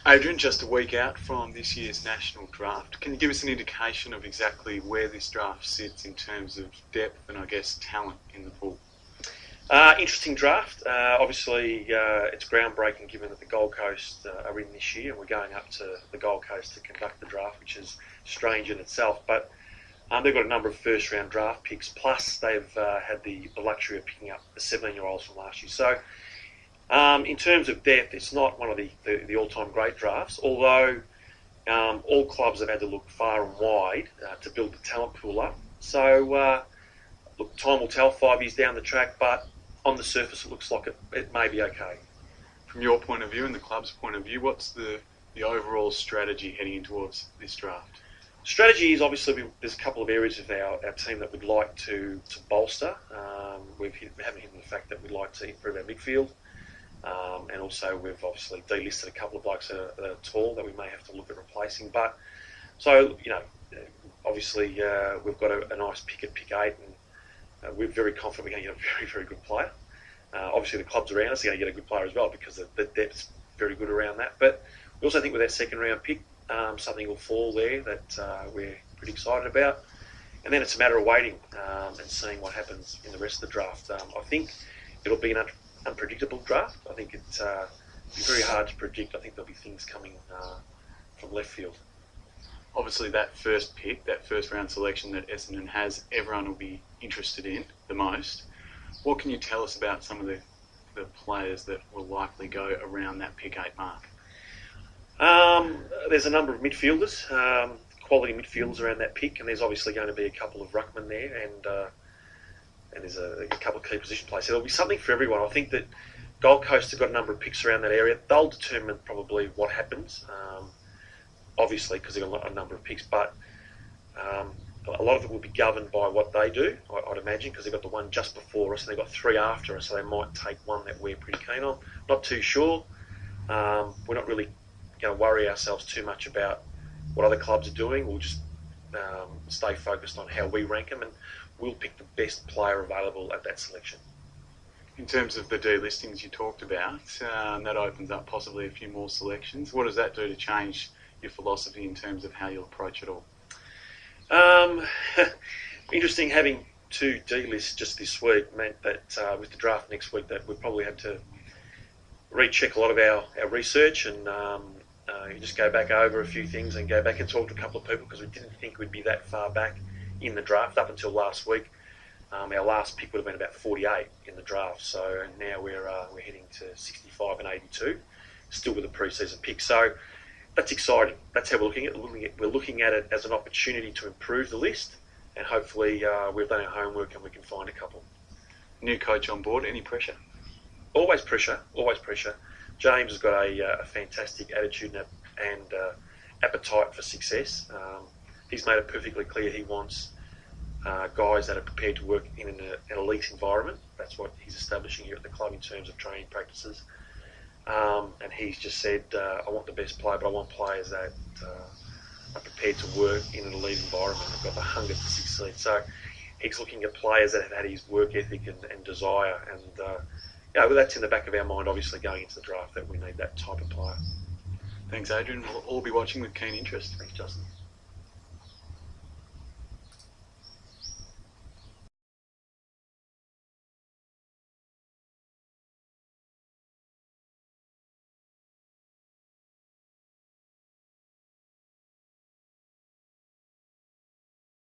Adrian, just a week out from this year's national draft, can you give us an indication of exactly where this draft sits in terms of depth and, I guess, talent in the pool? Interesting draft. Obviously, it's groundbreaking given that the Gold Coast are in this year and we're going up to the Gold Coast to conduct the draft, which is strange in itself. But they've got a number of first-round draft picks, plus they've had the luxury of picking up the 17-year-olds from last year. So in terms of depth, it's not one of the all-time great drafts, although all clubs have had to look far and wide to build the talent pool up. So, look, time will tell 5 years down the track, but on the surface it looks like it may be okay. From your point of view and the club's point of view, what's the overall strategy heading in towards this draft? Strategy is obviously there's a couple of areas of our team that we'd like to bolster. We haven't hidden the fact that we'd like to improve our midfield. And also we've obviously delisted a couple of blokes that are tall that we may have to look at replacing. But so, obviously we've got a nice pick at pick 8, and we're very confident we're going to get a very, very good player. Obviously the clubs around us are going to get a good player as well because the depth's very good around that. But we also think with our second round pick, something will fall there that we're pretty excited about. And then it's a matter of waiting and seeing what happens in the rest of the draft. I think it'll be an unpredictable draft. I think it's be very hard to predict. I think there'll be things coming from left field. Obviously that first pick, that first round selection that Essendon has, everyone will be interested in the most. What can you tell us about some of the players that will likely go around that pick 8 mark? There's a number of midfielders, quality midfielders around that pick, and there's obviously going to be a couple of ruckmen there, and there's a couple of key position players. So there'll be something for everyone. I think that Gold Coast have got a number of picks around that area. They'll determine probably what happens, obviously, because they've got a number of picks, but a lot of it will be governed by what they do, I'd imagine, because they've got the one just before us and they've got 3 after us, so they might take one that we're pretty keen on. Not too sure. We're not really going to worry ourselves too much about what other clubs are doing. We'll just stay focused on how we rank them, and we'll pick the best player available at that selection. In terms of the delistings you talked about, that opens up possibly a few more selections. What does that do to change your philosophy in terms of how you'll approach it all? Interesting, having 2 delists just this week meant that with the draft next week that we probably had to recheck a lot of our research and just go back over a few things and go back and talk to a couple of people because we didn't think we'd be that far back in the draft up until last week. Our last pick would have been about 48 in the draft, so now we're heading to 65 and 82, still with a pre-season pick. So that's exciting. That's how we're looking at it. We're looking at it as an opportunity to improve the list, and hopefully we've done our homework and we can find a couple. New coach on board, any pressure? Always pressure, always pressure. James has got a fantastic attitude and appetite for success. He's made it perfectly clear he wants guys that are prepared to work in an elite environment. That's what he's establishing here at the club in terms of training practices. And he's just said, I want the best player, but I want players that are prepared to work in an elite environment and have got the hunger to succeed. So he's looking at players that have had his work ethic and desire. And well, that's in the back of our mind, obviously, going into the draft, that we need that type of player. Thanks, Adrian. We'll all be watching with keen interest. Thanks, Justin.